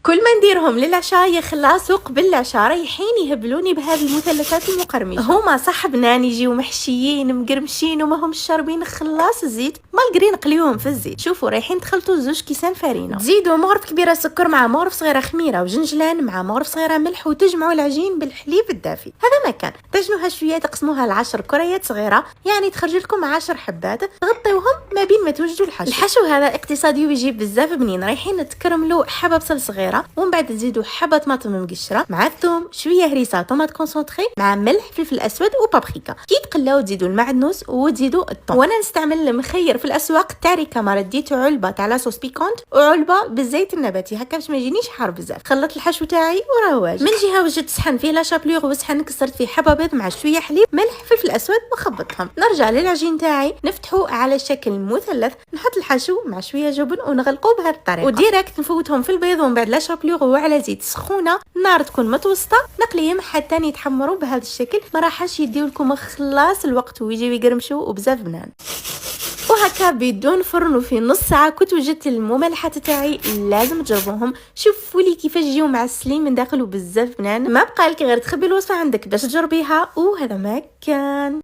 كل ما نديرهم للعشاء يخلصوا قبل العشاء رايحين يهبلوني بهذه المثلثات المقرمشه. هما صح بنان يجيو محشيين مقرمشين وما همش شاربين خلاص الزيت مالغري نقليوهم في الزيت. شوفوا رايحين تخلطوا زوج كيسان فرينه، تزيدوا مغرف كبيره سكر مع مغرف صغيره خميره وجنجلان مع مغرف صغيره ملح وتجمعوا العجين بالحليب الدافي. هذا ما كان تجنوها شويه تقسموها ل10 كريات صغيره، يعني تخرج لكم 10 حبات، غطيوهم ما بين ما توجدوا الحشو هذا اقتصادي ويجيب بزاف بنين. رايحين تكرملوا حبه بصل صغيره ومن بعد تزيدوا حبه طماطم مقشره مع الثوم، شويه هريسه، طماط كونسونطري مع ملح، فلفل اسود وبابريكا. كي تقلاو تزيدوا المعدنوس وتزيدوا الثوم. وانا نستعمل المخير في الاسواق تاع ريكاما، رديتو علبه تاع لاصوص بيكونت وعلبه بالزيت النباتي هكا باش ما يجينيش حار بزاف. خلطت الحشو تاعي وراه واجد. من جهه وجدت صحن فيه لا شابلور وصحن كسرت فيه حبه بيض مع شويه حليب، ملح، فلفل اسود وخبطهم. نرجع للعجين تاعي نفتحو على شكل مثلث، نحط الحشو مع شويه جبن ونغلقوه بهذه الطريقه، وديريكت نفوتهم في البيض ومن بعد لا شابلور وعلى زيت سخونه، النار تكون متوسطه، نقليهم حتى يتحمروا بهذا الشكل. ما راحش يديو لكم خلاص الوقت ويجيو يقرمشوا وبزاف بنان. وهكا بدون فرن وفي نص ساعه كنت وجدت المملحات تاعي، لازم تجربوهم. شوفوا لي كيفاش يجيو معسلين من داخل وبزاف بنان. ما بقى لك غير تخبي الوصفه عندك باش تجربيها. وهذا ما كان.